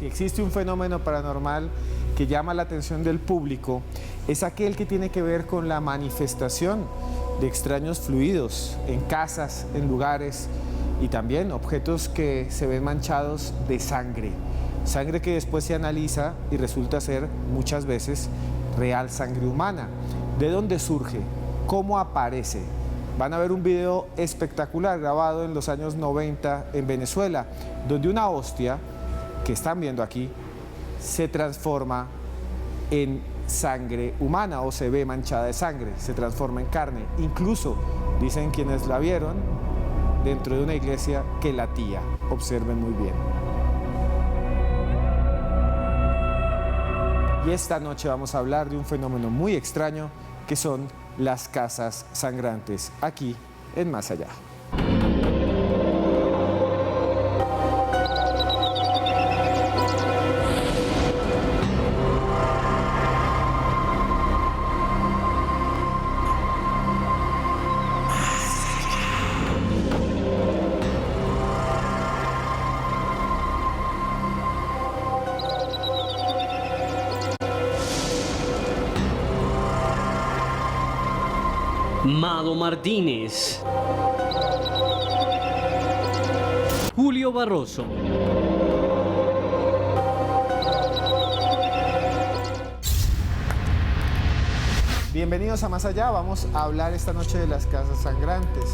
Si existe un fenómeno paranormal que llama la atención del público, es aquel que tiene que ver con la manifestación de extraños fluidos en casas, en lugares y también objetos que se ven manchados de sangre. Sangre que después se analiza y resulta ser muchas veces real sangre humana. ¿De dónde surge? ¿Cómo aparece? Van a ver un video espectacular grabado en los años 90 en Venezuela, donde una hostia que están viendo aquí se transforma en sangre humana o se ve manchada de sangre, se transforma en carne. Incluso dicen quienes la vieron dentro de una iglesia que latía. Observen muy bien. Y esta noche vamos a hablar de un fenómeno muy extraño que son las casas sangrantes, aquí en Más Allá. Mado Martínez, Julio Barroso, bienvenidos a Más Allá. Vamos a hablar esta noche de las casas sangrantes.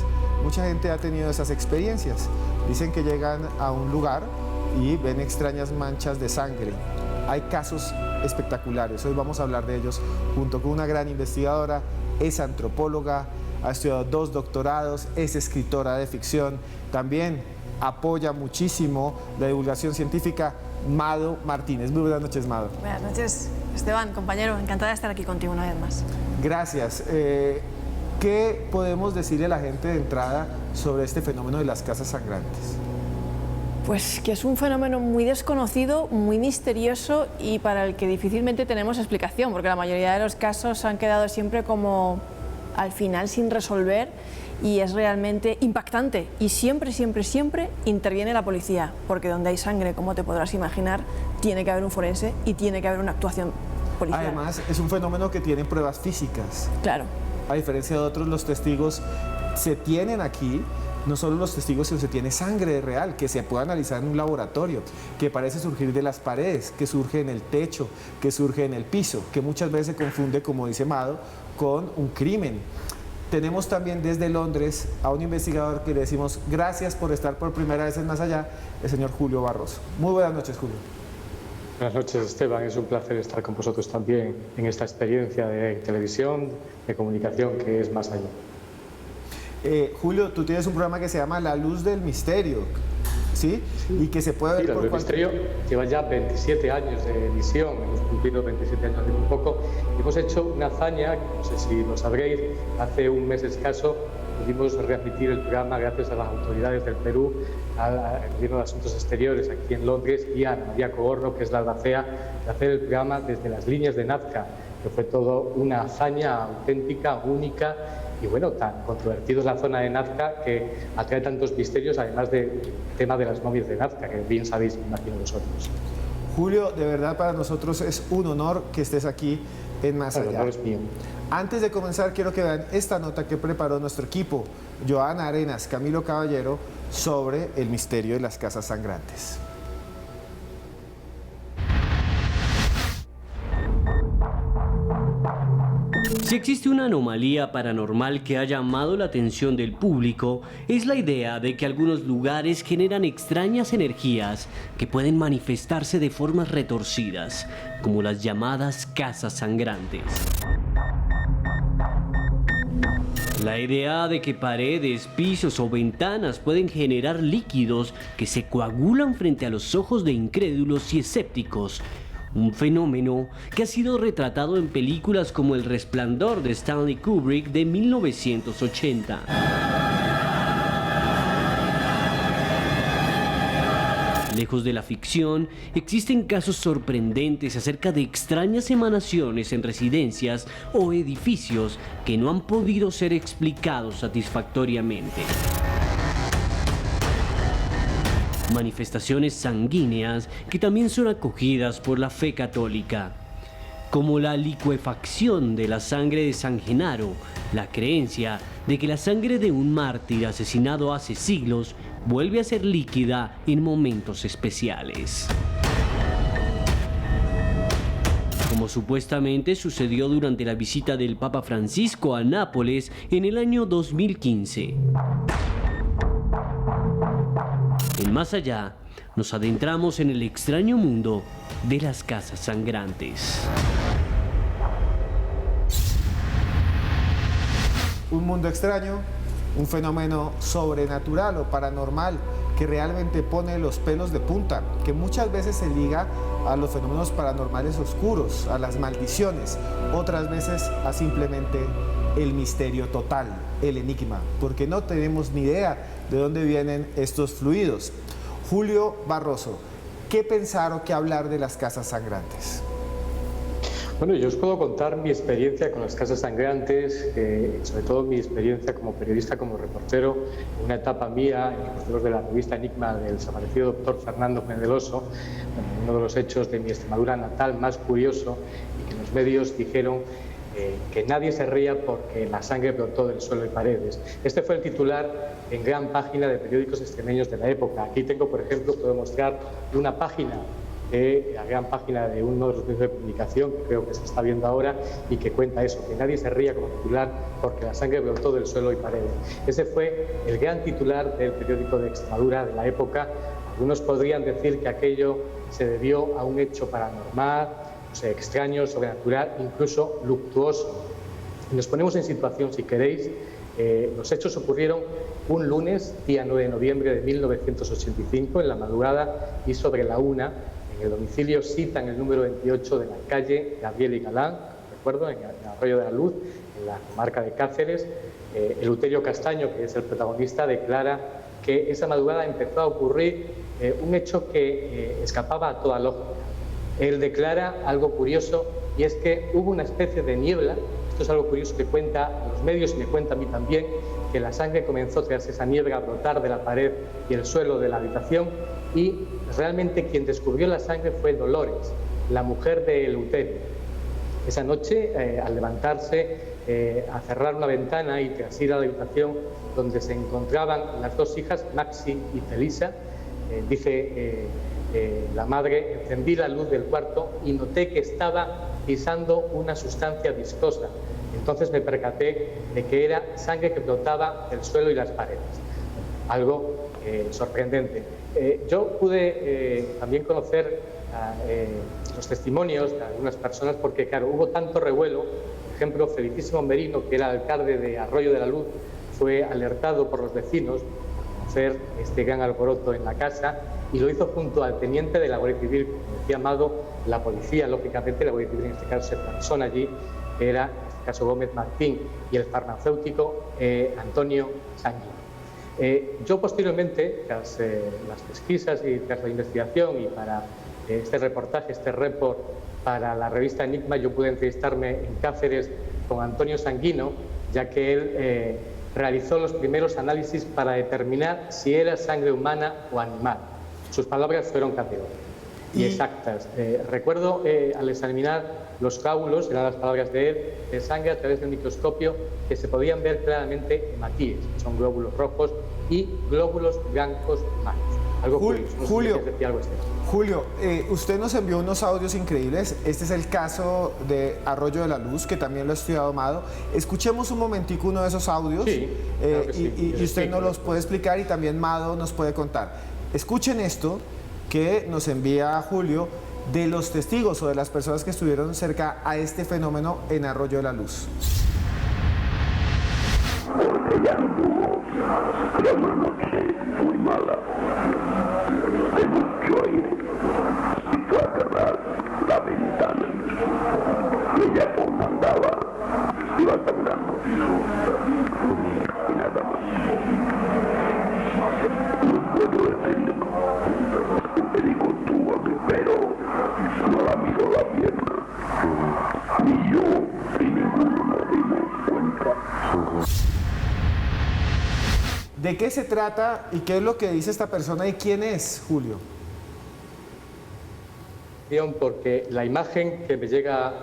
Mucha gente ha tenido esas experiencias. Dicen que llegan a un lugar y ven extrañas manchas de sangre. Hay casos espectaculares. Hoy vamos a hablar de ellos junto con una gran investigadora. Es antropóloga, ha estudiado 2 doctorados, es escritora de ficción, también apoya muchísimo la divulgación científica. Mado Martínez. Muy buenas noches, Mado. Buenas noches, Esteban, compañero, encantada de estar aquí contigo una vez más. Gracias. ¿Qué podemos decirle a la gente de entrada sobre este fenómeno de las casas sangrantes? Pues que es un fenómeno muy desconocido, muy misterioso y para el que difícilmente tenemos explicación, porque la mayoría de los casos han quedado siempre como al final sin resolver y es realmente impactante. Y siempre, siempre, siempre interviene la policía, porque donde hay sangre, como te podrás imaginar, tiene que haber un forense y tiene que haber una actuación policial. Además, es un fenómeno que tiene pruebas físicas. Claro. A diferencia de otros, los testigos se tienen aquí. No solo los testigos, sino se tiene sangre real que se puede analizar en un laboratorio, que parece surgir de las paredes, que surge en el techo, que surge en el piso, que muchas veces se confunde, como dice Mado, con un crimen. Tenemos también desde Londres a un investigador que le decimos gracias por estar por primera vez en Más Allá, el señor Julio Barroso. Muy buenas noches, Julio. Buenas noches, Esteban. Es un placer estar con vosotros también en esta experiencia de televisión, de comunicación que es Más Allá. Julio, tú tienes un programa que se llama La Luz del Misterio, ¿sí? Y que se puede ver La Luz del Misterio lleva ya 27 años de emisión, hemos cumplido 27 años de un poco. Hemos hecho una hazaña, no sé si lo sabréis, hace un mes escaso pudimos readmitir el programa gracias a las autoridades del Perú, al Gobierno de Asuntos Exteriores aquí en Londres y a María Cogorno, que es la albacea, de hacer el programa desde las líneas de Nazca, que fue todo una hazaña auténtica, única. Y bueno, tan controvertido es la zona de Nazca que atrae tantos misterios, además del tema de las momias de Nazca, que bien sabéis, me imagino vosotros. Julio, de verdad para nosotros es un honor que estés aquí en Más Allá. El honor es mío. Antes de comenzar, quiero que vean esta nota que preparó nuestro equipo, Joana Arenas, Camilo Caballero, sobre el misterio de las casas sangrantes. Si existe una anomalía paranormal que ha llamado la atención del público, es la idea de que algunos lugares generan extrañas energías que pueden manifestarse de formas retorcidas, como las llamadas casas sangrantes. La idea de que paredes, pisos o ventanas pueden generar líquidos que se coagulan frente a los ojos de incrédulos y escépticos. Un fenómeno que ha sido retratado en películas como El Resplandor de Stanley Kubrick de 1980. Lejos de la ficción, existen casos sorprendentes acerca de extrañas emanaciones en residencias o edificios que no han podido ser explicados satisfactoriamente. manifestaciones sanguíneas que también son acogidas por la fe católica, como la licuefacción de la sangre de San Genaro, la creencia de que la sangre de un mártir asesinado hace siglos vuelve a ser líquida en momentos especiales. Como supuestamente sucedió durante la visita del Papa Francisco a Nápoles en el año 2015. En Más Allá, nos adentramos en el extraño mundo de las casas sangrantes. Un mundo extraño, un fenómeno sobrenatural o paranormal que realmente pone los pelos de punta, que muchas veces se liga a los fenómenos paranormales oscuros, a las maldiciones, otras veces a simplemente el misterio total, el enigma, porque no tenemos ni idea de dónde vienen estos fluidos. Julio Barroso, ¿qué pensar o qué hablar de las casas sangrantes? Bueno, yo os puedo contar mi experiencia con las casas sangrantes, sobre todo mi experiencia como periodista, como reportero, en una etapa mía, en los reporteros de la revista Enigma del desaparecido doctor Fernando Mendeloso, uno de los hechos de mi Extremadura natal más curioso, y que los medios dijeron que nadie se ría porque la sangre brotó del suelo y paredes. Este fue el titular en gran página de periódicos extremeños de la época. Aquí tengo, por ejemplo, puedo mostrar una página, la gran página de uno de los medios de comunicación, que creo que se está viendo ahora, y que cuenta eso, que nadie se ría como titular porque la sangre brotó del suelo y paredes. Ese fue el gran titular del periódico de Extremadura de la época. Algunos podrían decir que aquello se debió a un hecho paranormal, extraño, sobrenatural, incluso luctuoso. Nos ponemos en situación, si queréis. Los hechos ocurrieron un lunes, día 9 de noviembre de 1985, en la madrugada y sobre la 1, en el domicilio Sita, en el número 28 de la calle Gabriel y Galán, recuerdo, en el Arroyo de la Luz, en la comarca de Cáceres. Eleuterio Castaño, que es el protagonista, declara que esa madrugada empezó a ocurrir un hecho que escapaba a toda lógica. Él declara algo curioso, y es que hubo una especie de niebla. Esto es algo curioso que cuenta los medios y me cuenta a mí también, que la sangre comenzó tras esa niebla a brotar de la pared y el suelo de la habitación, y realmente quien descubrió la sangre fue Dolores, la mujer de Eleuterio. Esa noche, al levantarse, a cerrar una ventana y tras ir a la habitación donde se encontraban las dos hijas, Maxi y Felisa, dice la madre, encendí la luz del cuarto y noté que estaba pisando una sustancia viscosa. Entonces me percaté de que era sangre que brotaba del suelo y las paredes. Algo sorprendente. Yo pude también conocer los testimonios de algunas personas porque, claro, hubo tanto revuelo. Por ejemplo, Felicísimo Merino, que era alcalde de Arroyo de la Luz, fue alertado por los vecinos a conocer este gran alboroto en la casa, y lo hizo junto al teniente de la Guardia Civil, como decía Amado, la policía, lógicamente, la Guardia Civil en este caso se personó allí, que era, en este caso, Gómez Martín, y el farmacéutico Antonio Sanguino. Yo posteriormente, tras las pesquisas y tras la investigación y para este reportaje, este report para la revista Enigma, yo pude entrevistarme en Cáceres con Antonio Sanguino, ya que él realizó los primeros análisis para determinar si era sangre humana o animal. Sus palabras fueron categóricas y exactas. Recuerdo al examinar los coágulos, eran las palabras de él, de sangre a través del microscopio, que se podían ver claramente hematíes, que son glóbulos rojos, y glóbulos blancos humanos. Algo curioso. No Julio, sé si algo Julio, usted nos envió unos audios increíbles. Este es el caso de Arroyo de la Luz, que también lo ha estudiado Amado. Escuchemos un momentico uno de esos audios, sí, claro que sí. Y usted nos los puede explicar y también Mado nos puede contar. Escuchen esto que nos envía Julio de los testigos o de las personas que estuvieron cerca a este fenómeno en Arroyo de la Luz. Porque ella anduvo, era una noche muy mala, de mucho aire, quiso agarrar la ventana, y ella como andaba, iba caminando, y nada más. No puedo decirle, le digo tú a mí, pero no la miró la pierna, ni yo, ni ninguno nos dimos cuenta. ¿De qué se trata y qué es lo que dice esta persona y quién es Julio? Porque la imagen que me llega,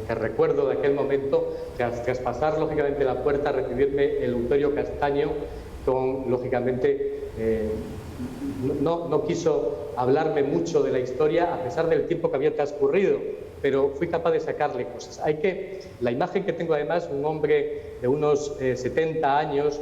que recuerdo de aquel momento, tras pasar lógicamente la puerta, recibirme Eleuterio Castaño, lógicamente no quiso hablarme mucho de la historia a pesar del tiempo que había transcurrido, pero fui capaz de sacarle cosas. La imagen que tengo además, un hombre de unos 70 años,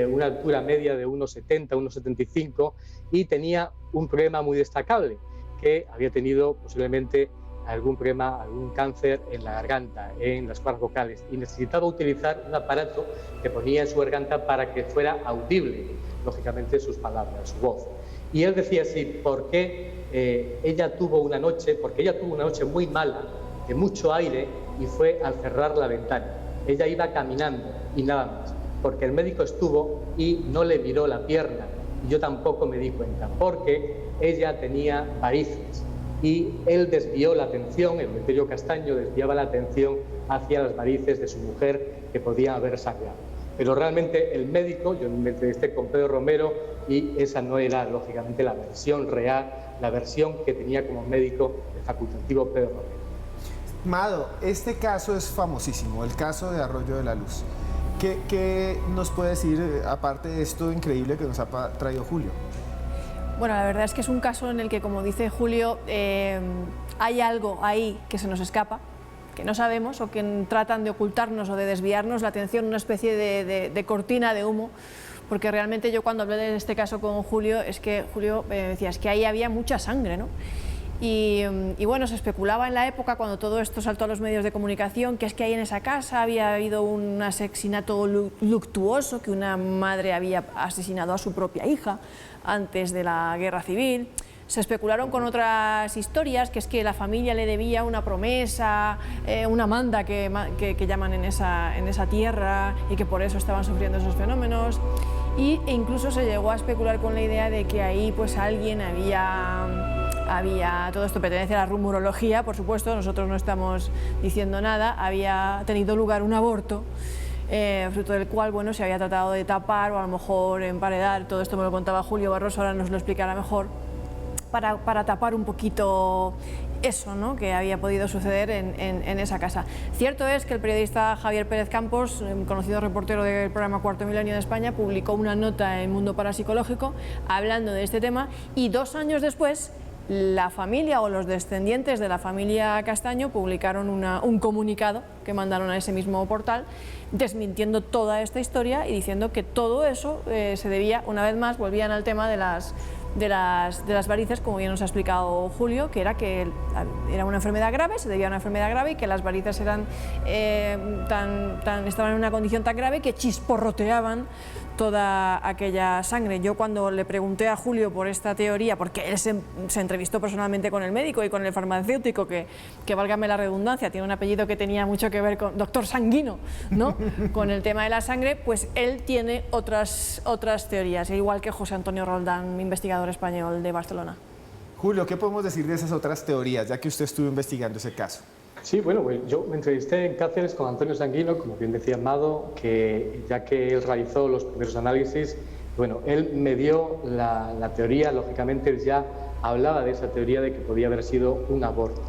una altura media de unos 70, unos 75, y tenía un problema muy destacable, que había tenido posiblemente algún problema, algún cáncer en la garganta, en las cuerdas vocales, y necesitaba utilizar un aparato que ponía en su garganta para que fuera audible, lógicamente, sus palabras, su voz. Y él decía así, ¿por qué ella tuvo una noche muy mala, de mucho aire, y fue al cerrar la ventana? Ella iba caminando y nada más, porque el médico estuvo y no le miró la pierna, y yo tampoco me di cuenta, porque ella tenía varices y él desvió la atención, el Eleuterio Castaño desviaba la atención hacia las varices de su mujer que podían haber sangrado. Pero realmente el médico, yo me entrevisté con Pedro Romero y esa no era lógicamente la versión real, la versión que tenía como médico el facultativo Pedro Romero. Mado, este caso es famosísimo, el caso de Arroyo de la Luz. ¿Qué nos puede decir, aparte de esto increíble que nos ha traído Julio? Bueno, la verdad es que es un caso en el que, como dice Julio, hay algo ahí que se nos escapa, que no sabemos o que tratan de ocultarnos o de desviarnos la atención, una especie de cortina de humo, porque realmente yo cuando hablé de este caso con Julio, es que Julio decía, es que ahí había mucha sangre, ¿no? Y bueno, se especulaba en la época, cuando todo esto saltó a los medios de comunicación, que es que ahí en esa casa había habido un asesinato luctuoso, que una madre había asesinado a su propia hija antes de la guerra civil. Se especularon con otras historias, que es que la familia le debía una promesa, una manda que llaman en esa tierra, y que por eso estaban sufriendo esos fenómenos. E incluso se llegó a especular con la idea de que ahí pues alguien había, todo esto pertenece a la rumorología, por supuesto, nosotros no estamos diciendo nada, había tenido lugar un aborto, fruto del cual, bueno, se había tratado de tapar o a lo mejor emparedar, todo esto me lo contaba Julio Barroso, ahora nos lo explicará mejor, para tapar un poquito eso, ¿no?, que había podido suceder en esa casa. Cierto es que el periodista Javier Pérez Campos, conocido reportero del programa Cuarto Milenio de España, publicó una nota en Mundo Parapsicológico hablando de este tema, y 2 años después la familia o los descendientes de la familia Castaño publicaron un comunicado que mandaron a ese mismo portal desmintiendo toda esta historia y diciendo que todo eso se debía, una vez más, volvían al tema de las varices, como bien nos ha explicado Julio, que era una enfermedad grave, se debía a una enfermedad grave, y que las varices estaban en una condición tan grave que chisporroteaban toda aquella sangre. Yo cuando le pregunté a Julio por esta teoría, porque él se entrevistó personalmente con el médico y con el farmacéutico, que válgame la redundancia, tiene un apellido que tenía mucho que ver con doctor Sanguino, ¿no?, con el tema de la sangre, pues él tiene otras teorías, igual que José Antonio Roldán, investigador español de Barcelona. Julio, ¿qué podemos decir de esas otras teorías, ya que usted estuvo investigando ese caso? Sí, bueno, yo me entrevisté en Cáceres con Antonio Sanguino, como bien decía Amado, que ya que él realizó los primeros análisis, bueno, él me dio la teoría, lógicamente él ya hablaba de esa teoría de que podía haber sido un aborto.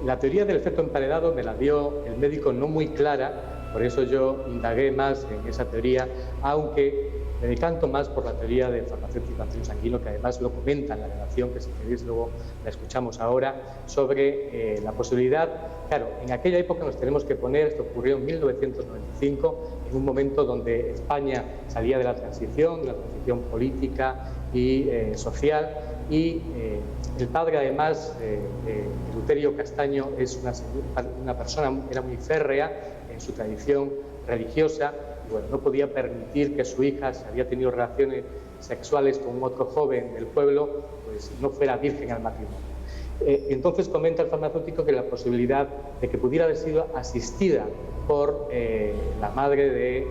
La teoría del efecto emparedado me la dio el médico no muy clara, por eso yo indagué más en esa teoría, aunque me decanto más por la teoría del farmacéutico Antonio Sanguino, que además lo comenta en la relación, que si queréis luego la escuchamos ahora, sobre la posibilidad. Claro, en aquella época nos tenemos que poner, esto ocurrió en 1995, en un momento donde España salía de la transición política y social, y el padre además, Eleuterio Castaño, es una persona, era muy férrea en su tradición religiosa. Bueno, no podía permitir que su hija, si había tenido relaciones sexuales con otro joven del pueblo, pues no fuera virgen al matrimonio. Entonces comenta el farmacéutico que la posibilidad de que pudiera haber sido asistida por la madre de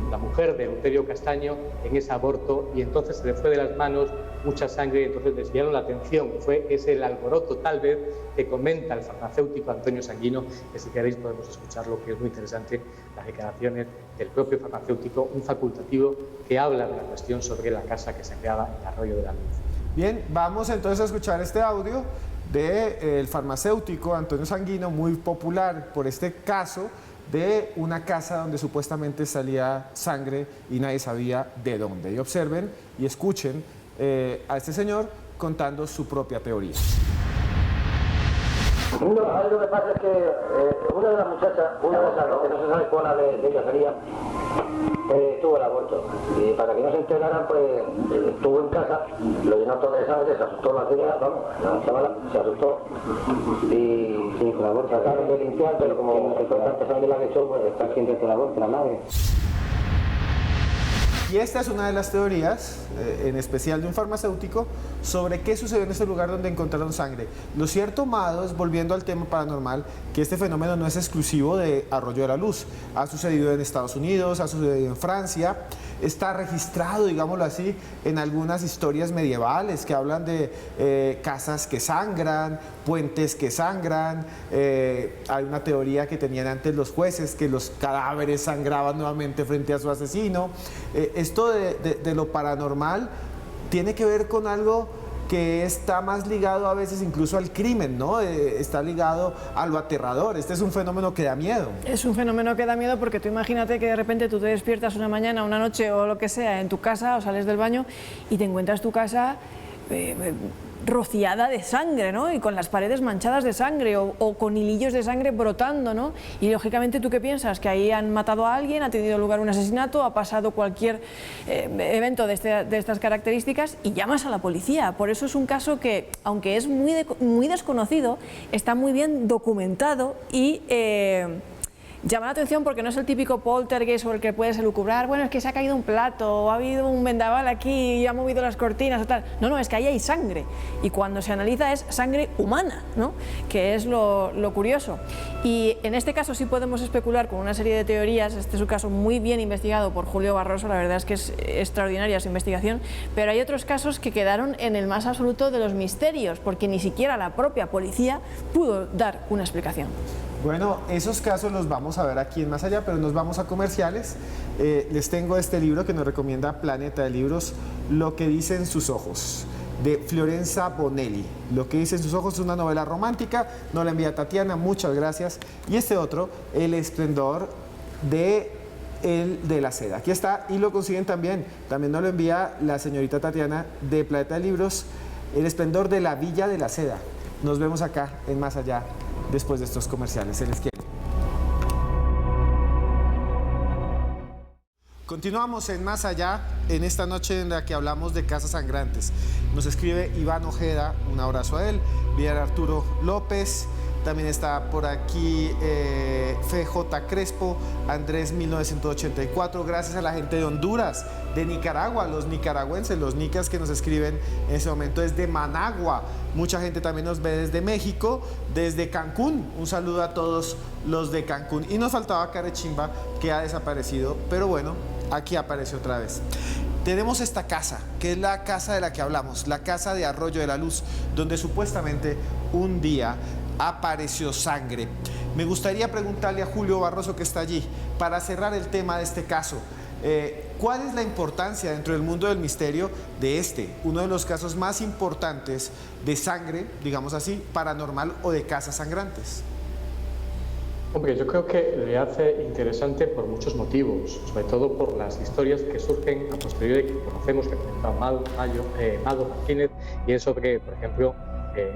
la mujer de Eleuterio Castaño en ese aborto, y entonces se le fue de las manos mucha sangre, entonces desviaron la atención. Es el alboroto, tal vez, que comenta el farmacéutico Antonio Sanguino, que si queréis podemos escucharlo, que es muy interesante, las declaraciones del propio farmacéutico, un facultativo que habla de la cuestión sobre la casa que se creaba en Arroyo de la Luz. Bien, vamos entonces a escuchar este audio del farmacéutico Antonio Sanguino, muy popular por este caso de una casa donde supuestamente salía sangre y nadie sabía de dónde. Y observen y escuchen a este señor contando su propia teoría. No, ahí lo que pasa es que una de las muchachas, una de esas, que no se sabe cuál de ellas sería, tuvo el aborto. Y para que no se enteraran, pues estuvo en casa, lo llenó todo de sangre, se asustó la tía, vamos, la chavala se asustó. Y sí, el aborto trataron de limpiar, pero como que fue tanta sangre la que echó, pues está aquí dentro del aborto, la madre. Y esta es una de las teorías, en especial de un farmacéutico, sobre qué sucedió en este lugar donde encontraron sangre. Lo cierto, Mado, es, volviendo al tema paranormal, que este fenómeno no es exclusivo de Arroyo de la Luz. Ha sucedido en Estados Unidos, ha sucedido en Francia, está registrado, digámoslo así, en algunas historias medievales que hablan de casas que sangran, puentes que sangran. Hay una teoría que tenían antes los jueces, que los cadáveres sangraban nuevamente frente a su asesino. Esto de lo paranormal tiene que ver con algo que está más ligado a veces incluso al crimen, ¿no? Está ligado a lo aterrador. Este es un fenómeno que da miedo. Es un fenómeno que da miedo porque tú imagínate que de repente tú te despiertas una mañana, una noche o lo que sea en tu casa o sales del baño y te encuentras tu casa rociada de sangre, ¿no? Y con las paredes manchadas de sangre o con hilillos de sangre brotando, ¿no? Y lógicamente, ¿tú qué piensas? Que ahí han matado a alguien, ha tenido lugar un asesinato, ha pasado cualquier evento de estas características y llamas a la policía. Por eso es un caso que, aunque es muy desconocido, está muy bien documentado y llama la atención porque no es el típico poltergeist sobre el que puedes elucubrar, bueno, es que se ha caído un plato, o ha habido un vendaval aquí y ha movido las cortinas o tal. No, no, es que ahí hay sangre. Y cuando se analiza es sangre humana, ¿no? Que es lo curioso. Y en este caso sí podemos especular con una serie de teorías. Este es un caso muy bien investigado por Julio Barroso, la verdad es que es extraordinaria su investigación, pero hay otros casos que quedaron en el más absoluto de los misterios, porque ni siquiera la propia policía pudo dar una explicación. Bueno, esos casos los vamos a ver aquí en Más Allá, pero nos vamos a comerciales. Les tengo este libro que nos recomienda Planeta de Libros, Lo que dicen sus ojos, de Fiorenza Bonelli. Lo que dicen sus ojos es una novela romántica, nos la envía Tatiana, muchas gracias. Y este otro, El esplendor de la seda. Aquí está, y lo consiguen también nos lo envía la señorita Tatiana de Planeta de Libros, El esplendor de la Villa de la Seda. Nos vemos acá en Más Allá después de estos comerciales. Se les quiere. Continuamos en Más Allá, en esta noche en la que hablamos de casas sangrantes. Nos escribe Iván Ojeda, un abrazo a él, Villar Arturo López, también está por aquí FJ Crespo, Andrés 1984, gracias a la gente de Honduras, de Nicaragua, los nicaragüenses, los nicas que nos escriben en este momento desde Managua. Mucha gente también nos ve desde México, desde Cancún. Un saludo a todos los de Cancún. Y nos faltaba Carechimba, que ha desaparecido, pero bueno, aquí apareció otra vez. Tenemos esta casa, que es la casa de la que hablamos, la casa de Arroyo de la Luz, donde supuestamente un día apareció sangre. Me gustaría preguntarle a Julio Barroso, que está allí, para cerrar el tema de este caso. ¿Cuál es la importancia dentro del mundo del misterio de uno de los casos más importantes de sangre, digamos así, paranormal o de casas sangrantes? Hombre, yo creo que le hace interesante por muchos motivos, sobre todo por las historias que surgen a posteriori, que conocemos, que comentaba Mado Martínez, y es sobre, por ejemplo,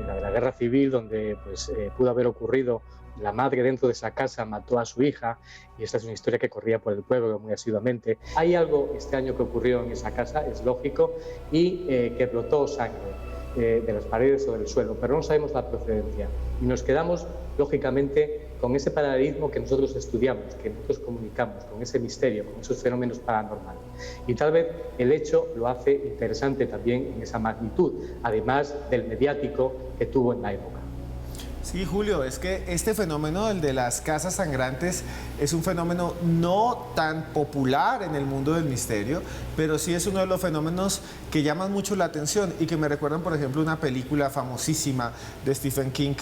la de la Guerra Civil, donde pues, pudo haber ocurrido, la madre dentro de esa casa mató a su hija, y esta es una historia que corría por el pueblo muy asiduamente. Hay algo extraño que ocurrió en esa casa, es lógico, y que brotó sangre de las paredes o del suelo, pero no sabemos la procedencia. Y nos quedamos, lógicamente, con ese paralelismo que nosotros estudiamos, que nosotros comunicamos, con ese misterio, con esos fenómenos paranormales. Y tal vez el hecho lo hace interesante también en esa magnitud, además del mediático que tuvo en la época. Sí, Julio, es que este fenómeno, el de las casas sangrantes, es un fenómeno no tan popular en el mundo del misterio, pero sí es uno de los fenómenos que llaman mucho la atención y que me recuerdan, por ejemplo, una película famosísima de Stephen King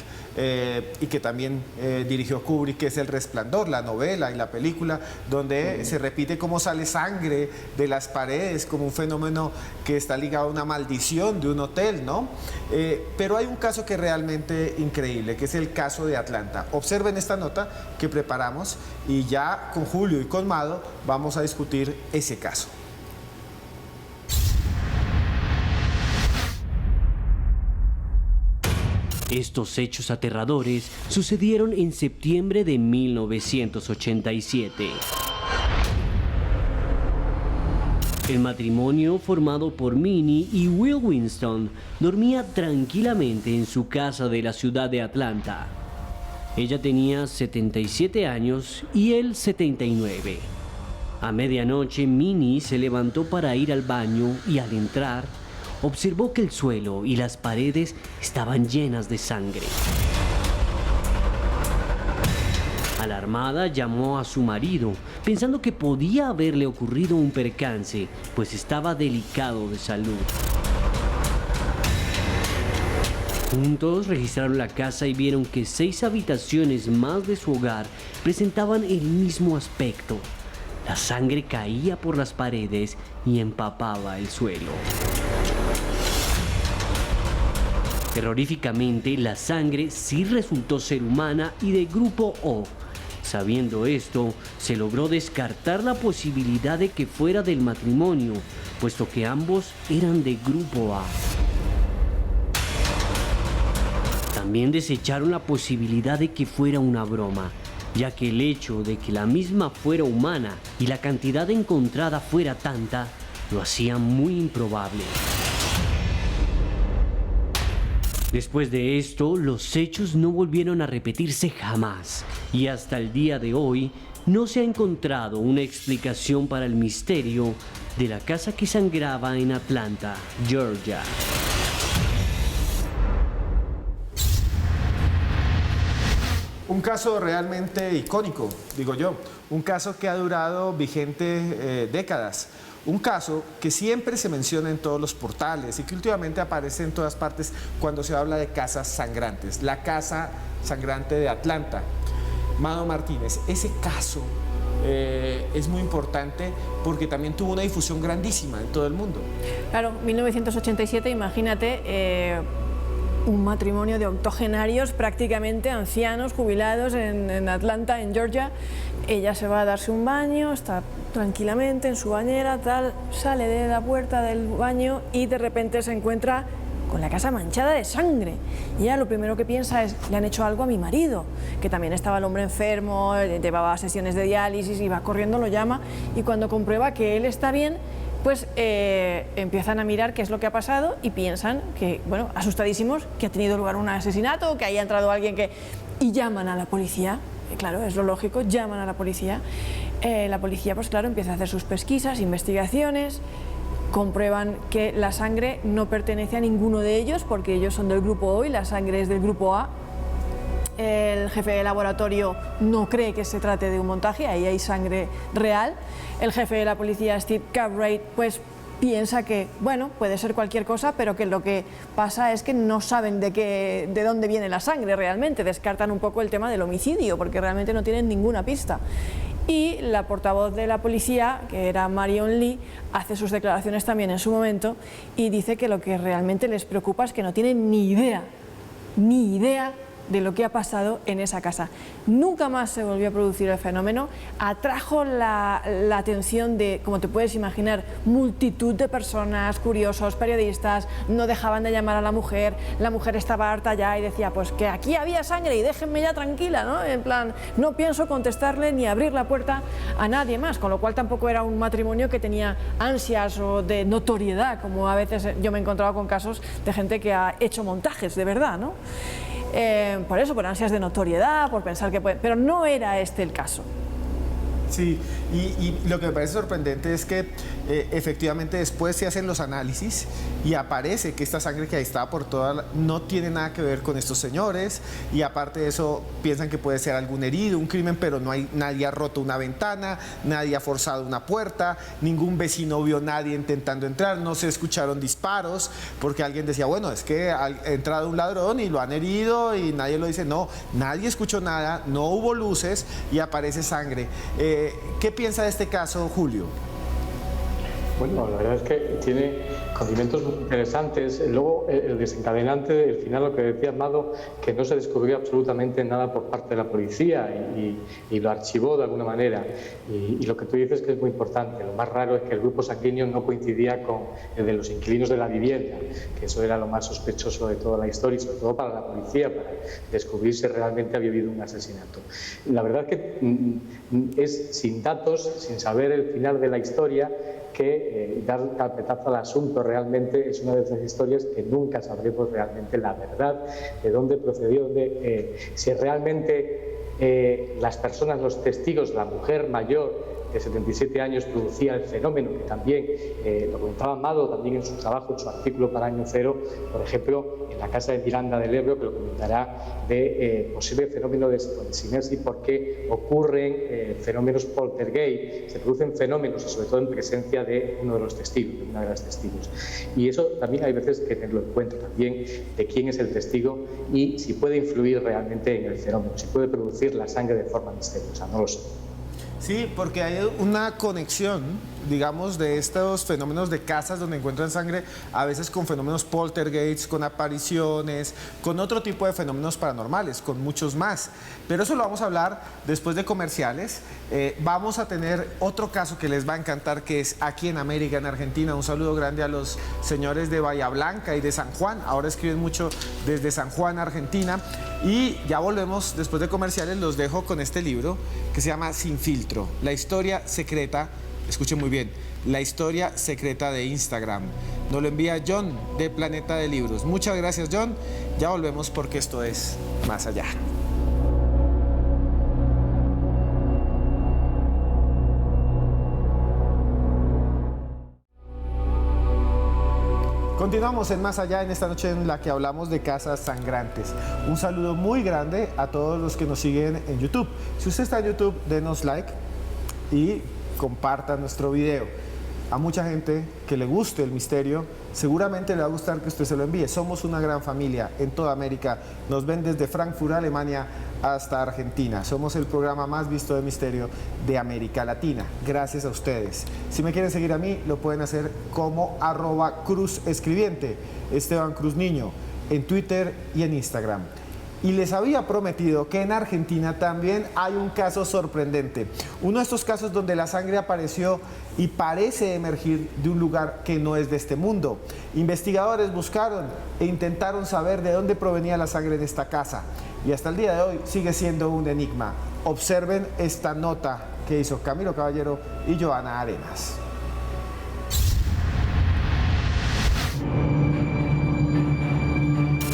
y que también dirigió Kubrick, que es El Resplandor, la novela y la película, donde se repite cómo sale sangre de las paredes como un fenómeno que está ligado a una maldición de un hotel, ¿no? Pero hay un caso que es realmente increíble, que es el caso de Atlanta. Observen esta nota que preparamos y ya con Julio y con Mado vamos a discutir ese caso. Estos hechos aterradores sucedieron en septiembre de 1987. El matrimonio, formado por Minnie y Will Winston, dormía tranquilamente en su casa de la ciudad de Atlanta. Ella tenía 77 años y él 79. A medianoche, Minnie se levantó para ir al baño y al entrar, observó que el suelo y las paredes estaban llenas de sangre. Alarmada, llamó a su marido, pensando que podía haberle ocurrido un percance, pues estaba delicado de salud. Juntos registraron la casa y vieron que 6 habitaciones más de su hogar presentaban el mismo aspecto. La sangre caía por las paredes y empapaba el suelo. Terroríficamente, la sangre sí resultó ser humana y de grupo O. Sabiendo esto, se logró descartar la posibilidad de que fuera del matrimonio, puesto que ambos eran de grupo A. También desecharon la posibilidad de que fuera una broma, ya que el hecho de que la misma fuera humana y la cantidad encontrada fuera tanta, lo hacía muy improbable. Después de esto, los hechos no volvieron a repetirse jamás, y hasta el día de hoy no se ha encontrado una explicación para el misterio de la casa que sangraba en Atlanta, Georgia. Un caso realmente icónico, digo yo, un caso que ha durado vigente décadas. Un caso que siempre se menciona en todos los portales y que últimamente aparece en todas partes cuando se habla de casas sangrantes. La casa sangrante de Atlanta. Mado Martínez, ese caso es muy importante porque también tuvo una difusión grandísima en todo el mundo. Claro, 1987, imagínate, un matrimonio de octogenarios, prácticamente ancianos, jubilados en Atlanta, en Georgia. Ella se va a darse un baño, está tranquilamente en su bañera, tal, sale de la puerta del baño y de repente se encuentra con la casa manchada de sangre. Y ella lo primero que piensa es, le han hecho algo a mi marido, que también estaba el hombre enfermo, llevaba sesiones de diálisis, y va corriendo, lo llama, y cuando comprueba que él está bien, pues empiezan a mirar qué es lo que ha pasado y piensan que, bueno, asustadísimos, que ha tenido lugar un asesinato, que haya entrado alguien que... y llaman a la policía. Claro, es lo lógico, llaman a la policía. La policía, pues claro, empieza a hacer sus pesquisas, investigaciones, comprueban que la sangre no pertenece a ninguno de ellos porque ellos son del grupo O y la sangre es del grupo A. El jefe de laboratorio no cree que se trate de un montaje, ahí hay sangre real. El jefe de la policía, Steve Cartwright, pues piensa que, bueno, puede ser cualquier cosa, pero que lo que pasa es que no saben de dónde viene la sangre realmente, descartan un poco el tema del homicidio, porque realmente no tienen ninguna pista. Y la portavoz de la policía, que era Marion Lee, hace sus declaraciones también en su momento y dice que lo que realmente les preocupa es que no tienen ni idea de lo que ha pasado en esa casa. Nunca más se volvió a producir el fenómeno, atrajo la atención de, como te puedes imaginar, multitud de personas, curiosos, periodistas, no dejaban de llamar a la mujer estaba harta ya y decía, pues que aquí había sangre y déjenme ya tranquila, ¿no? En plan, no pienso contestarle ni abrir la puerta a nadie más, con lo cual tampoco era un matrimonio que tenía ansias o de notoriedad, como a veces yo me he encontrado con casos de gente que ha hecho montajes de verdad, ¿no? Por eso, por ansias de notoriedad, por pensar que puede... Pero no era este el caso. Sí, Y lo que me parece sorprendente es que efectivamente después se hacen los análisis y aparece que esta sangre que ahí estaba por toda no tiene nada que ver con estos señores, y aparte de eso piensan que puede ser algún herido, un crimen, pero nadie ha roto una ventana, nadie ha forzado una puerta, ningún vecino vio a nadie intentando entrar, no se escucharon disparos, porque alguien decía, bueno, es que ha entrado un ladrón y lo han herido y nadie lo dice. No, nadie escuchó nada, no hubo luces y aparece sangre. ¿Qué piensa de este caso, Julio? Bueno, la verdad es que tiene condimentos muy interesantes. Luego, el desencadenante del final, lo que decía Amado, que no se descubrió absolutamente nada por parte de la policía y lo archivó de alguna manera. Y lo que tú dices que es muy importante. Lo más raro es que el grupo sanguíneo no coincidía con el de los inquilinos de la vivienda, que eso era lo más sospechoso de toda la historia, y sobre todo para la policía, para descubrir si realmente había habido un asesinato. La verdad es que es sin datos, sin saber el final de la historia, que dar carpetazo al asunto realmente es una de esas historias que nunca sabremos realmente la verdad, de dónde procedió, si realmente las personas, los testigos, la mujer mayor de 77 años producía el fenómeno, que también lo comentaba Amado también en su trabajo, en su artículo para Año Cero, por ejemplo, en la casa de Miranda del Ebro, que lo comentará, de posible fenómeno de psicodesinesis, porque ocurren fenómenos poltergeist, se producen fenómenos, y sobre todo en presencia de uno de los testigos, de una de las testigos. Y eso también hay veces que tenerlo en cuenta, también de quién es el testigo y si puede influir realmente en el fenómeno, si puede producir la sangre de forma misteriosa, no lo sé. Sí, porque hay una conexión, digamos, de estos fenómenos de casas donde encuentran sangre, a veces con fenómenos poltergeists, con apariciones, con otro tipo de fenómenos paranormales, con muchos más. Pero eso lo vamos a hablar después de comerciales. Vamos a tener otro caso que les va a encantar, que es aquí en América, en Argentina. Un saludo grande a los señores de Bahía Blanca y de San Juan. Ahora escriben mucho desde San Juan, Argentina. Y ya volvemos después de comerciales. Los dejo con este libro que se llama Sin Filtro, la historia secreta, escuchen muy bien, la historia secreta de Instagram. Nos lo envía John de Planeta de Libros. Muchas gracias, John. Ya volvemos porque esto es Más Allá. Continuamos en Más Allá, en esta noche en la que hablamos de casas sangrantes. Un saludo muy grande a todos los que nos siguen en YouTube. Si usted está en YouTube, denos like y comparta nuestro video. A mucha gente que le guste el misterio, seguramente le va a gustar que usted se lo envíe. Somos una gran familia en toda América. Nos ven desde Frankfurt, Alemania, hasta Argentina. Somos el programa más visto de misterio de América Latina. Gracias a ustedes. Si me quieren seguir a mí, lo pueden hacer como @cruzescribiente, Esteban Cruz Niño, en Twitter y en Instagram. Y les había prometido que en Argentina también hay un caso sorprendente. Uno de estos casos donde la sangre apareció y parece emergir de un lugar que no es de este mundo. Investigadores buscaron e intentaron saber de dónde provenía la sangre de esta casa. Y hasta el día de hoy sigue siendo un enigma. Observen esta nota que hizo Camilo Caballero y Joana Arenas.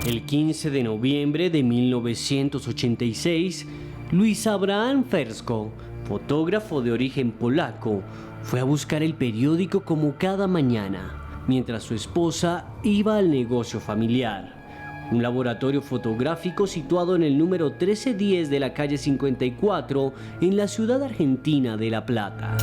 El 15 de noviembre de 1986, Luis Abraham Fersko, fotógrafo de origen polaco, fue a buscar el periódico como cada mañana, mientras su esposa iba al negocio familiar, un laboratorio fotográfico situado en el número 1310 de la calle 54 en la ciudad argentina de La Plata.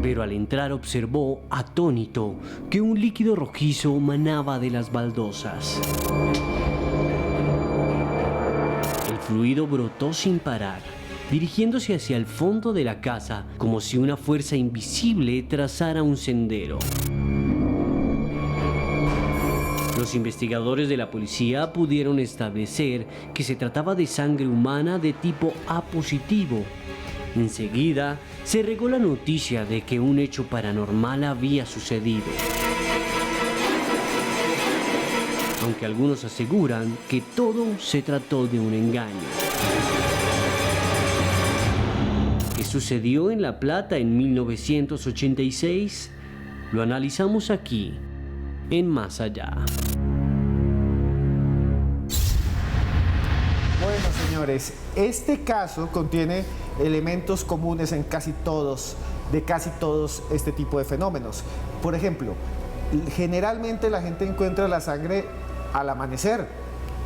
Pero al entrar observó, atónito, que un líquido rojizo manaba de las baldosas. El fluido brotó sin parar, dirigiéndose hacia el fondo de la casa, como si una fuerza invisible trazara un sendero. Los investigadores de la policía pudieron establecer que se trataba de sangre humana de tipo A positivo. Enseguida, se regó la noticia de que un hecho paranormal había sucedido. Aunque algunos aseguran que todo se trató de un engaño. ¿Qué sucedió en La Plata en 1986? Lo analizamos aquí, en Más Allá. Bueno, señores, este caso contiene elementos comunes en casi todos este tipo de fenómenos. Por ejemplo, generalmente la gente encuentra la sangre al amanecer.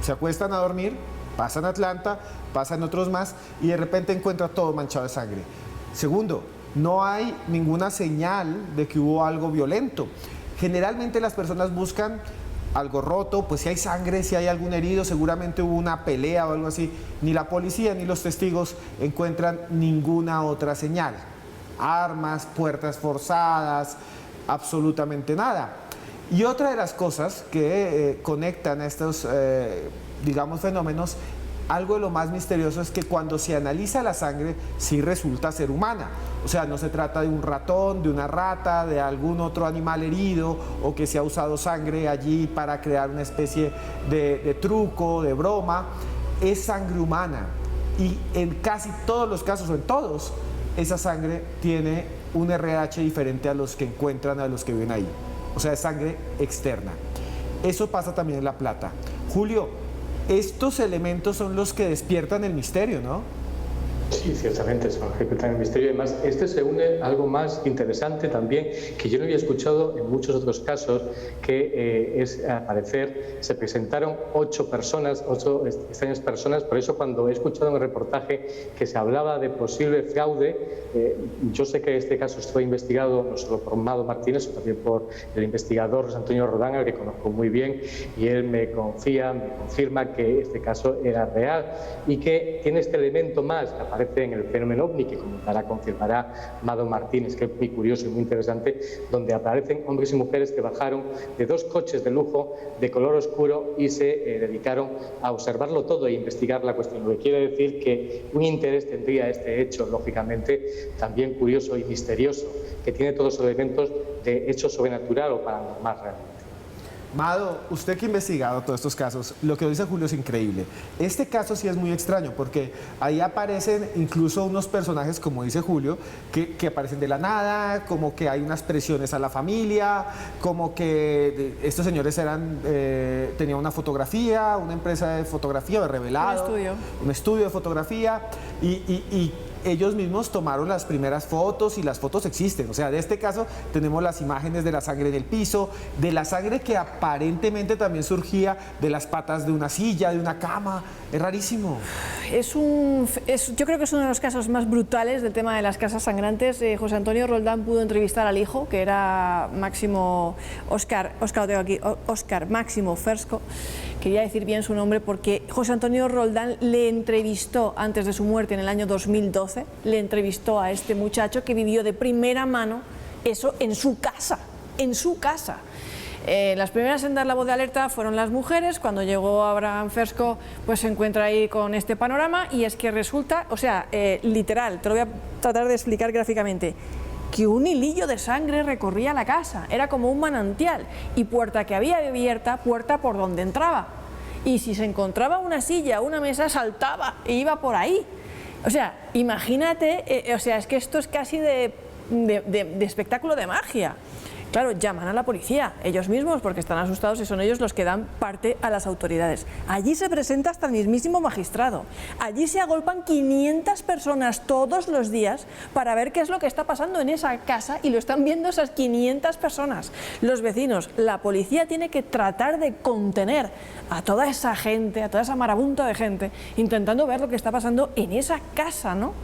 Se acuestan a dormir, pasan a Atlanta, pasan otros más y de repente encuentra todo manchado de sangre. Segundo, no hay ninguna señal de que hubo algo violento. Generalmente las personas buscan algo roto, pues si hay sangre, si hay algún herido, seguramente hubo una pelea o algo así. Ni la policía ni los testigos encuentran ninguna otra señal. Armas, puertas forzadas, absolutamente nada. Y otra de las cosas que conectan a estos, digamos, fenómenos, algo de lo más misterioso es que cuando se analiza la sangre, sí resulta ser humana. O sea, no se trata de un ratón, de una rata, de algún otro animal herido o que se ha usado sangre allí para crear una especie de truco, de broma. Es sangre humana y en casi todos los casos, o en todos, esa sangre tiene un RH diferente a los que encuentran, a los que ven ahí. O sea, es sangre externa. Eso pasa también en La Plata. Julio, estos elementos son los que despiertan el misterio, ¿no? Sí, ciertamente, son los que despiertan el misterio. Además, este se une a algo más interesante también, que yo no había escuchado en muchos otros casos, que es, al parecer, se presentaron 8 extrañas personas. Por eso, cuando he escuchado en el reportaje que se hablaba de posible fraude, yo sé que este caso estuvo investigado no solo por Mado Martínez, sino también por el investigador José Antonio Roldán, al que conozco muy bien, y él me confirma que este caso era real y que tiene este elemento más que aparece en el fenómeno OVNI, que confirmará Mado Martínez, que es muy curioso y muy interesante, donde aparecen hombres y mujeres que bajaron de 2 coches de lujo de color oscuro y se dedicaron a observarlo todo e investigar la cuestión. Lo que quiere decir que un interés tendría este hecho, lógicamente, también curioso y misterioso, que tiene todos los elementos de hecho sobrenatural o paranormal realmente. Mado, usted que ha investigado todos estos casos, lo que dice Julio es increíble. Este caso sí es muy extraño porque ahí aparecen incluso unos personajes, como dice Julio, que aparecen de la nada, como que hay unas presiones a la familia, como que estos señores tenían una fotografía, una empresa de fotografía, de revelado, un estudio de fotografía y ellos mismos tomaron las primeras fotos y las fotos existen. O sea, de este caso tenemos las imágenes de la sangre en el piso, de la sangre que aparentemente también surgía de las patas de una silla, de una cama. Es rarísimo. Yo creo que es uno de los casos más brutales del tema de las casas sangrantes. José Antonio Roldán pudo entrevistar al hijo, que era Óscar Máximo Fersco. Quería decir bien su nombre porque José Antonio Roldán le entrevistó antes de su muerte en el año 2012, le entrevistó a este muchacho que vivió de primera mano eso en su casa, Las primeras en dar la voz de alerta fueron las mujeres. Cuando llegó Abraham Fersco, pues se encuentra ahí con este panorama y es que resulta, o sea, literal, te lo voy a tratar de explicar gráficamente, que un hilillo de sangre recorría la casa, era como un manantial, y puerta que había abierta, puerta por donde entraba. Y si se encontraba una silla, una mesa, saltaba e iba por ahí. O sea, imagínate, o sea, es que esto es casi de espectáculo de magia. Claro, llaman a la policía, ellos mismos, porque están asustados y son ellos los que dan parte a las autoridades. Allí se presenta hasta el mismísimo magistrado. Allí se agolpan 500 personas todos los días para ver qué es lo que está pasando en esa casa y lo están viendo esas 500 personas. Los vecinos, la policía tiene que tratar de contener a toda esa gente, a toda esa marabunta de gente, intentando ver lo que está pasando en esa casa, ¿no?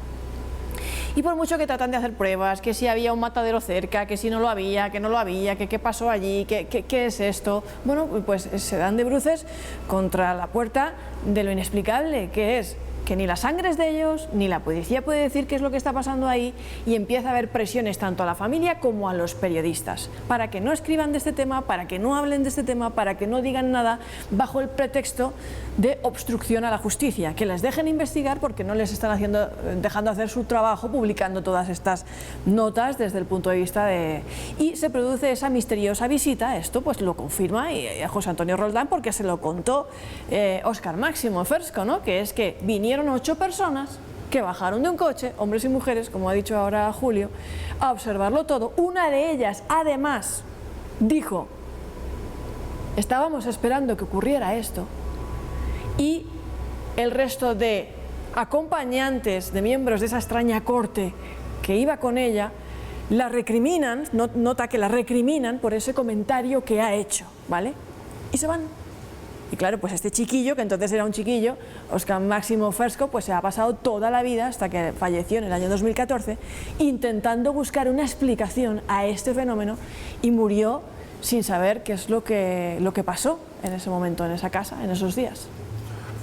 Y por mucho que tratan de hacer pruebas, que si había un matadero cerca, que si no lo había, que no lo había, que qué pasó allí, qué es esto, bueno, pues se dan de bruces contra la puerta de lo inexplicable, que es que ni la sangre es de ellos, ni la policía puede decir qué es lo que está pasando ahí, y empieza a haber presiones tanto a la familia como a los periodistas para que no escriban de este tema, para que no hablen de este tema, para que no digan nada bajo el pretexto de obstrucción a la justicia, que les dejen investigar porque no les están dejando hacer su trabajo publicando todas estas notas desde el punto de vista de... Y se produce esa misteriosa visita, esto pues lo confirma a José Antonio Roldán porque se lo contó Óscar Máximo Fersco, ¿no? Que es que vinieron 8 personas que bajaron de un coche, hombres y mujeres, como ha dicho ahora Julio, a observarlo todo. Una de ellas, además, dijo, estábamos esperando que ocurriera esto y el resto de acompañantes de miembros de esa extraña corte que iba con ella, la recriminan, nota que la recriminan por ese comentario que ha hecho, ¿vale? Y se van. Y claro, pues este chiquillo, que entonces era un chiquillo, Oskar Máximo Fersko, pues se ha pasado toda la vida, hasta que falleció en el año 2014, intentando buscar una explicación a este fenómeno, y murió sin saber qué es lo que pasó en ese momento, en esa casa, en esos días.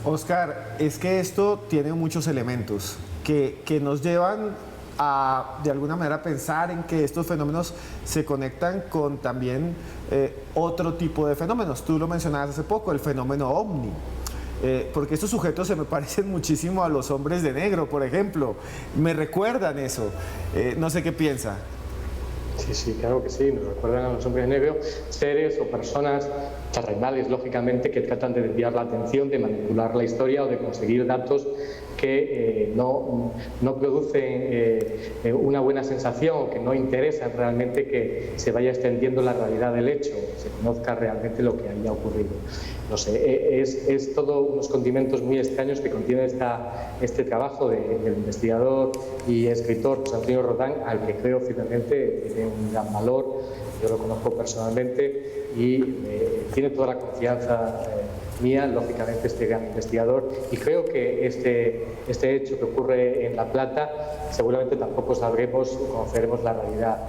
Óscar, es que esto tiene muchos elementos que nos llevan a, de alguna manera, pensar en que estos fenómenos se conectan con también otro tipo de fenómenos. Tú lo mencionabas hace poco, el fenómeno ovni. Porque estos sujetos se me parecen muchísimo a los hombres de negro, por ejemplo. Me recuerdan eso. No sé qué piensa. Sí, claro que sí, nos recuerdan a los hombres de negro, seres o personas terrenales, lógicamente, que tratan de desviar la atención, de manipular la historia o de conseguir datos que no producen una buena sensación o que no interesan realmente que se vaya extendiendo la realidad del hecho, se conozca realmente lo que haya ocurrido. No sé, es todo unos condimentos muy extraños que contiene este trabajo del investigador y escritor José Antonio Rodán, al que creo firmemente tiene un gran valor. Yo lo conozco personalmente y tiene toda la confianza mía, lógicamente, este gran investigador, y creo que este hecho que ocurre en La Plata seguramente tampoco sabremos o conoceremos la realidad.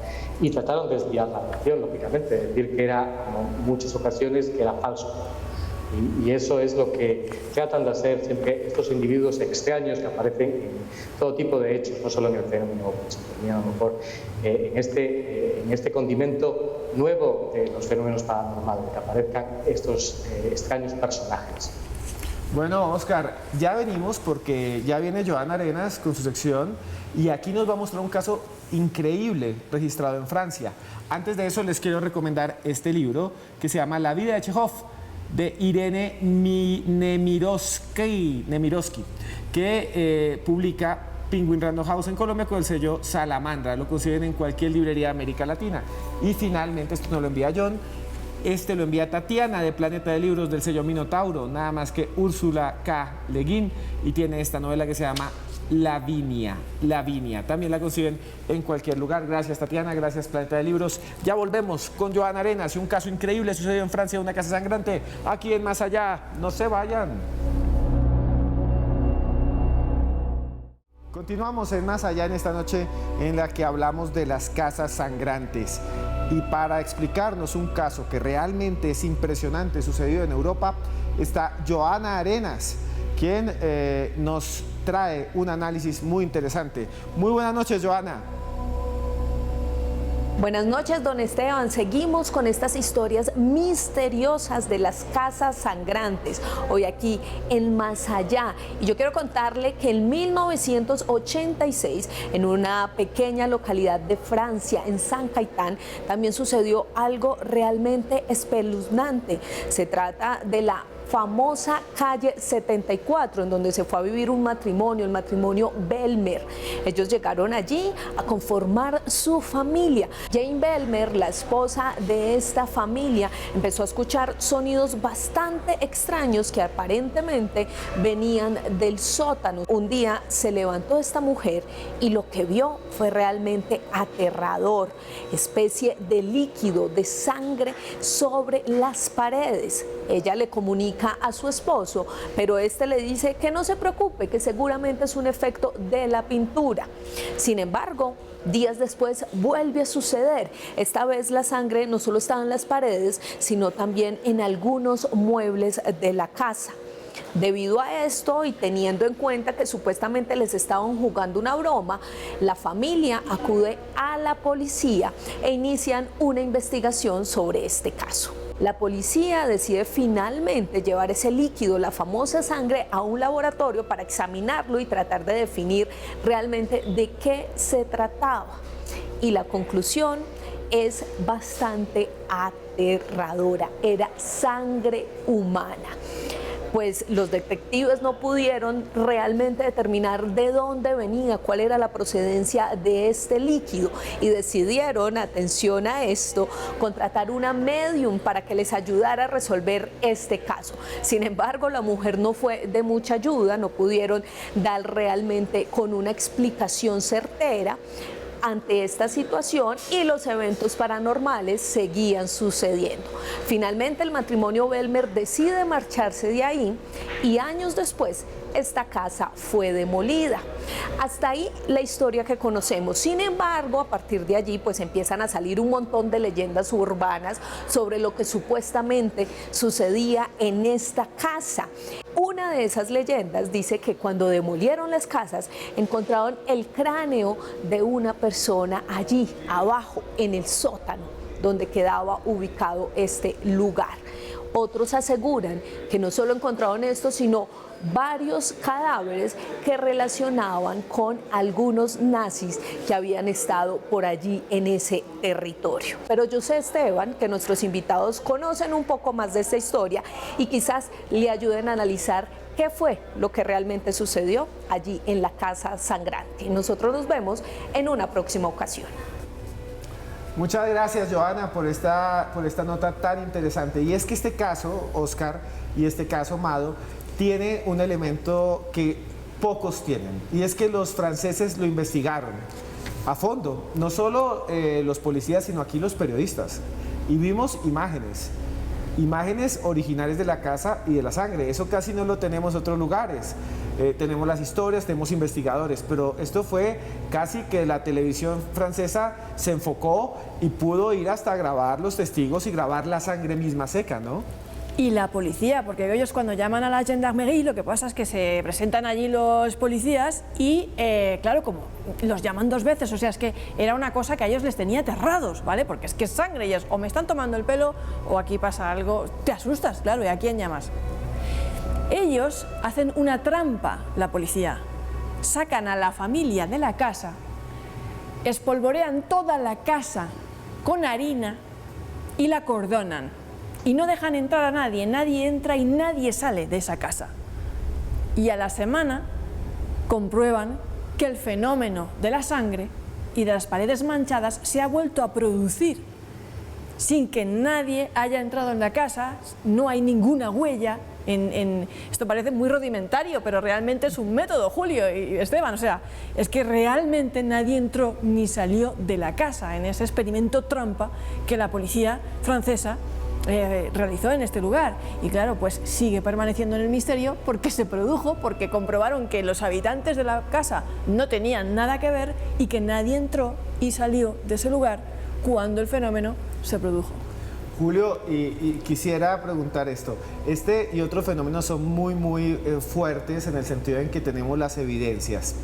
Y trataron de desviar la atención, lógicamente, decir que era, como en muchas ocasiones, que era falso. Y eso es lo que tratan de hacer siempre estos individuos extraños que aparecen en todo tipo de hechos, no solo en el fenómeno, a lo mejor en este condimento nuevo de los fenómenos paranormales, que aparezcan estos extraños personajes. Bueno, Óscar, ya venimos porque ya viene Joana Arenas con su sección y aquí nos va a mostrar un caso increíble registrado en Francia. Antes de eso les quiero recomendar este libro que se llama La vida de Chekhov, de Irene Nemirovsky, que publica Penguin Random House en Colombia con el sello Salamandra. Lo consiguen en cualquier librería de América Latina. Y finalmente, esto nos lo envía John, este lo envía Tatiana de Planeta de Libros del sello Minotauro, nada más que Úrsula K. Le Guin, y tiene esta novela que se llama Lavinia. También la consiguen en cualquier lugar. Gracias, Tatiana, gracias, Planeta de Libros. Ya volvemos con Joana Arenas y un caso increíble sucedió en Francia, una casa sangrante, aquí en Más Allá. No se vayan. Continuamos en Más Allá en esta noche en la que hablamos de las casas sangrantes. Y para explicarnos un caso que realmente es impresionante sucedido en Europa, está Joana Arenas, quien nos trae un análisis muy interesante. Muy buenas noches, Joana. Buenas noches, don Esteban. Seguimos con estas historias misteriosas de las casas sangrantes. Hoy aquí en Más Allá. Y yo quiero contarle que en 1986, en una pequeña localidad de Francia, en Saint-Gaëtan, también sucedió algo realmente espeluznante. Se trata de la famosa calle 74, en donde se fue a vivir un matrimonio, el matrimonio Belmer. Ellos llegaron allí a conformar su familia. Jane Belmer, la esposa de esta familia, empezó a escuchar sonidos bastante extraños que aparentemente venían del sótano. Un día se levantó esta mujer y lo que vio fue realmente aterrador, especie de líquido, de sangre sobre las paredes. Ella le comunica a su esposo, pero este le dice que no se preocupe, que seguramente es un efecto de la pintura. Sin embargo, días después vuelve a suceder. Esta vez la sangre no solo estaba en las paredes, sino también en algunos muebles de la casa. Debido a esto y teniendo en cuenta que supuestamente les estaban jugando una broma, la familia acude a la policía e inician una investigación sobre este caso. La policía decide finalmente llevar ese líquido, la famosa sangre, a un laboratorio para examinarlo y tratar de definir realmente de qué se trataba. Y la conclusión es bastante aterradora, era sangre humana. pues los detectives no pudieron realmente determinar de dónde venía, cuál era la procedencia de este líquido, y decidieron, atención a esto, contratar una medium para que les ayudara a resolver este caso. Sin embargo, la mujer no fue de mucha ayuda, no pudieron dar realmente con una explicación certera ante esta situación, y los eventos paranormales seguían sucediendo. Finalmente el matrimonio Belmer decide marcharse de ahí y años después esta casa fue demolida. Hasta ahí la historia que conocemos. Sin embargo, a partir de allí pues empiezan a salir un montón de leyendas urbanas sobre lo que supuestamente sucedía en esta casa. Una de esas leyendas dice que cuando demolieron las casas encontraron el cráneo de una persona allí abajo en el sótano donde quedaba ubicado este lugar. Otros aseguran que no solo encontraron esto, sino varios cadáveres que relacionaban con algunos nazis que habían estado por allí en ese territorio. Pero yo sé, Esteban, que nuestros invitados conocen un poco más de esta historia y quizás le ayuden a analizar qué fue lo que realmente sucedió allí en la Casa Sangrante. Nosotros nos vemos en una próxima ocasión. Muchas gracias, Joana, por esta nota tan interesante. Y es que este caso, Oscar, y este caso, Amado, tiene un elemento que pocos tienen, y es que los franceses lo investigaron a fondo, no solo los policías, sino aquí los periodistas, y vimos imágenes originales de la casa y de la sangre. Eso casi no lo tenemos en otros lugares. Tenemos las historias, tenemos investigadores, pero esto fue casi que la televisión francesa se enfocó y pudo ir hasta grabar los testigos y grabar la sangre misma seca, ¿no? Y la policía, porque ellos cuando llaman a la gendarmerie lo que pasa es que se presentan allí los policías y, claro, como los llaman 2 veces, o sea, es que era una cosa que a ellos les tenía aterrados, ¿vale? Porque es que es sangre y es o me están tomando el pelo o aquí pasa algo, te asustas, claro, ¿y a quién llamas? Ellos hacen una trampa, la policía, sacan a la familia de la casa, espolvorean toda la casa con harina y la cordonan. Y no dejan entrar a nadie, nadie entra y nadie sale de esa casa. Y a la semana comprueban que el fenómeno de la sangre y de las paredes manchadas se ha vuelto a producir sin que nadie haya entrado en la casa, no hay ninguna huella. Esto parece muy rudimentario, pero realmente es un método, Julio y Esteban, o sea, es que realmente nadie entró ni salió de la casa en ese experimento trampa que la policía francesa realizó en este lugar. Y claro, pues sigue permaneciendo en el misterio porque se produjo, porque comprobaron que los habitantes de la casa no tenían nada que ver y que nadie entró y salió de ese lugar cuando el fenómeno se produjo. Julio, y quisiera preguntar esto. Este y otros fenómenos son muy fuertes en el sentido en que tenemos las evidencias.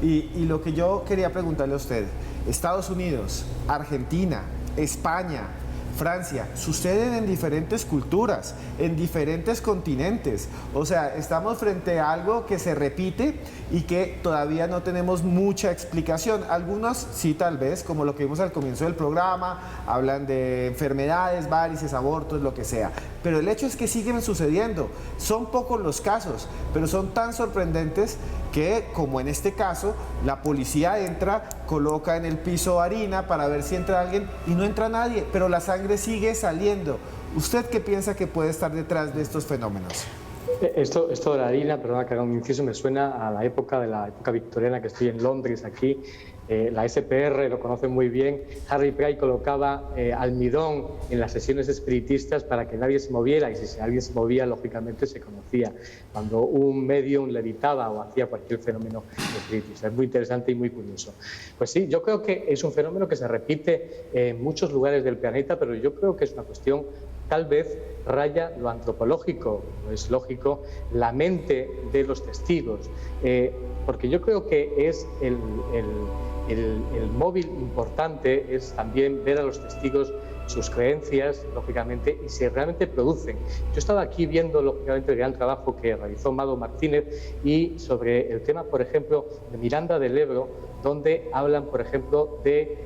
Y lo que yo quería preguntarle a usted, Estados Unidos, Argentina, España, Francia, suceden en diferentes culturas, en diferentes continentes. O sea, estamos frente a algo que se repite y que todavía no tenemos mucha explicación. Algunos sí, tal vez, como lo que vimos al comienzo del programa, hablan de enfermedades, varices, abortos, lo que sea. Pero el hecho es que siguen sucediendo. Son pocos los casos, pero son tan sorprendentes que, como en este caso, la policía entra, coloca en el piso harina para ver si entra alguien y no entra nadie, pero la sangre sigue saliendo. ¿Usted qué piensa que puede estar detrás de estos fenómenos? Esto de la harina, perdona que haga un inciso, me suena a la época victoriana, que estoy en Londres aquí. La SPR lo conoce muy bien. Harry Pry colocaba almidón en las sesiones espiritistas para que nadie se moviera, y si alguien se movía, lógicamente se conocía cuando un medium levitaba o hacía cualquier fenómeno espiritista. Es muy interesante y muy curioso. Pues sí, yo creo que es un fenómeno que se repite en muchos lugares del planeta, pero yo creo que es una cuestión, tal vez raya lo antropológico, es lógico, la mente de los testigos, porque yo creo que es el móvil importante es también ver a los testigos sus creencias, lógicamente, y si realmente producen. Yo estaba aquí viendo, lógicamente, el gran trabajo que realizó Mado Martínez y sobre el tema, por ejemplo, de Miranda del Ebro, donde hablan, por ejemplo, de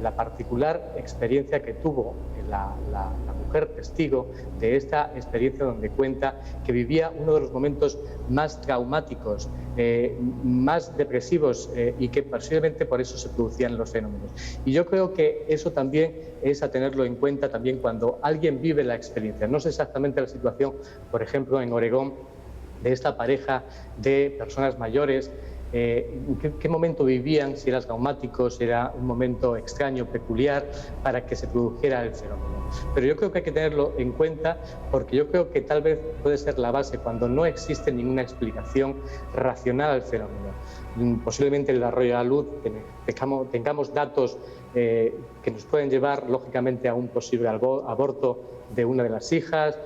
la particular experiencia que tuvo la mujer testigo de esta experiencia, donde cuenta que vivía uno de los momentos más traumáticos, más depresivos, y que posiblemente por eso se producían los fenómenos. Y yo creo que eso también es a tenerlo en cuenta también cuando alguien vive la experiencia. No sé exactamente la situación, por ejemplo, en Oregón, de esta pareja de personas mayores. ¿En qué momento vivían? Si era traumático, si era un momento extraño, peculiar, para que se produjera el fenómeno. Pero yo creo que hay que tenerlo en cuenta, porque yo creo que tal vez puede ser la base cuando no existe ninguna explicación racional al fenómeno. Posiblemente el desarrollo de la luz, tengamos datos que nos pueden llevar lógicamente a un posible aborto de una de las hijas,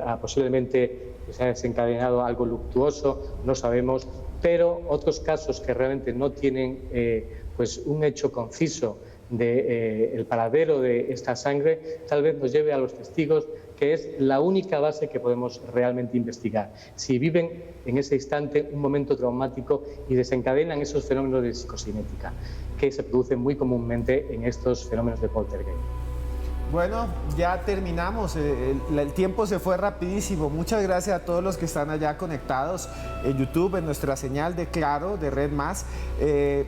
a posiblemente que se ha desencadenado algo luctuoso, no sabemos, pero otros casos que realmente no tienen pues un hecho conciso de el paradero de esta sangre, tal vez nos lleve a los testigos, que es la única base que podemos realmente investigar. Si viven en ese instante un momento traumático y desencadenan esos fenómenos de psicocinética, que se producen muy comúnmente en estos fenómenos de poltergeist. Bueno, ya terminamos, el tiempo se fue rapidísimo. Muchas gracias a todos los que están allá conectados en YouTube, en nuestra señal de Claro, de Red Más.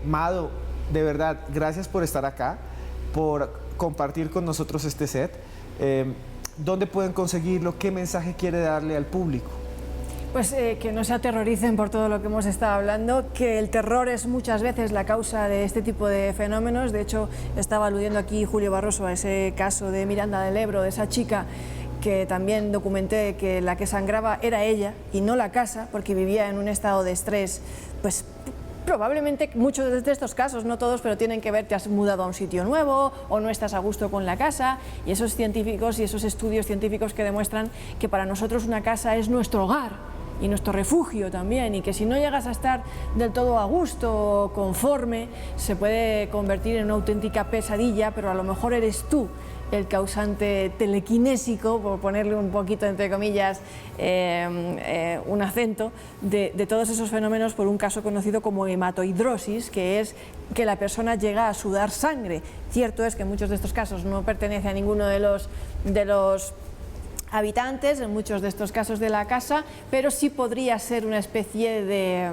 Mado, de verdad, gracias por estar acá, por compartir con nosotros este set. ¿Dónde pueden conseguirlo? ¿Qué mensaje quiere darle al público? Pues que no se aterroricen por todo lo que hemos estado hablando, que el terror es muchas veces la causa de este tipo de fenómenos. De hecho, estaba aludiendo aquí Julio Barroso a ese caso de Miranda del Ebro, de esa chica que también documenté, que la que sangraba era ella y no la casa, porque vivía en un estado de estrés. Pues probablemente muchos de estos casos, no todos, pero tienen que ver, te has mudado a un sitio nuevo o no estás a gusto con la casa, y esos científicos y esos estudios científicos que demuestran que para nosotros una casa es nuestro hogar y nuestro refugio también, y que si no llegas a estar del todo a gusto o conforme, se puede convertir en una auténtica pesadilla, pero a lo mejor eres tú el causante telequinésico, por ponerle un poquito entre comillas un acento, de todos esos fenómenos, por un caso conocido como hematohidrosis, que es que la persona llega a sudar sangre. Cierto es que en muchos de estos casos no pertenece a ninguno de los habitantes, en muchos de estos casos de la casa, pero sí podría ser una especie de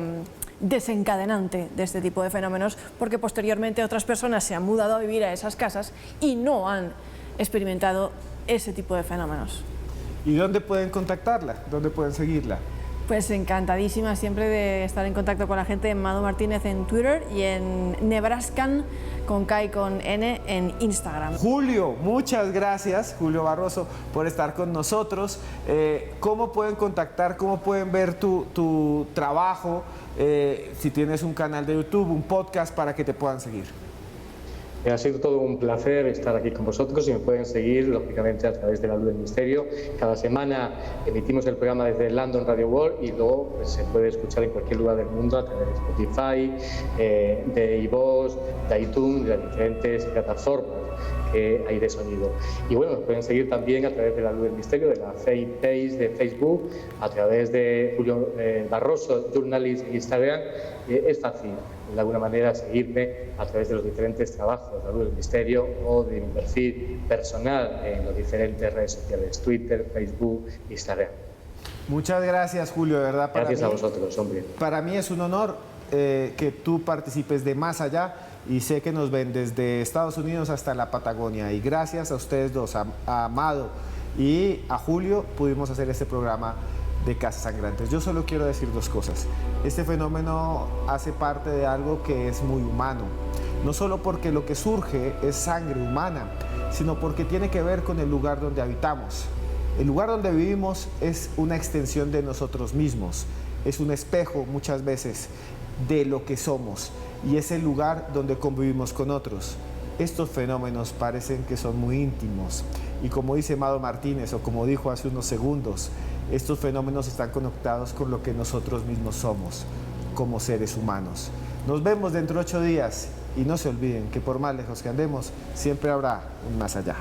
desencadenante de este tipo de fenómenos, porque posteriormente otras personas se han mudado a vivir a esas casas y no han experimentado ese tipo de fenómenos. ¿Y dónde pueden contactarla? ¿Dónde pueden seguirla? Pues encantadísima siempre de estar en contacto con la gente, en Mado Martínez en Twitter y en Nebraskan con K y con N en Instagram. Julio, muchas gracias, Julio Barroso, por estar con nosotros. ¿Cómo pueden contactar, cómo pueden ver tu trabajo? Si tienes un canal de YouTube, un podcast, para que te puedan seguir. Ha sido todo un placer estar aquí con vosotros, y me pueden seguir lógicamente a través de La Luz del Misterio. Cada semana emitimos el programa desde London Radio World, y luego pues, se puede escuchar en cualquier lugar del mundo a través de Spotify, de iVoox, de iTunes, de las diferentes plataformas que hay de sonido. Y bueno, nos pueden seguir también a través de La Luz del Misterio, de la fanpage de Facebook, a través de Julio Barroso Journalist en Instagram. Es fácil de alguna manera seguirme a través de los diferentes trabajos de La Luz del Misterio o de mi perfil personal en las diferentes redes sociales, Twitter, Facebook, Instagram. Muchas gracias, Julio, de verdad. Gracias a vosotros, hombre. Para mí es un honor que tú participes de Más Allá, y sé que nos ven desde Estados Unidos hasta la Patagonia, y gracias a ustedes dos, a Amado y a Julio, pudimos hacer este programa de Casas Sangrantes. Yo solo quiero decir dos cosas. Este fenómeno hace parte de algo que es muy humano, no solo porque lo que surge es sangre humana, sino porque tiene que ver con el lugar donde habitamos. El lugar donde vivimos es una extensión de nosotros mismos, es un espejo muchas veces de lo que somos, y es el lugar donde convivimos con otros. Estos fenómenos parecen que son muy íntimos, y como dice Mado Martínez, o como dijo hace unos segundos, estos fenómenos están conectados con lo que nosotros mismos somos como seres humanos. Nos vemos dentro de 8 días, y no se olviden que por más lejos que andemos, siempre habrá un más allá.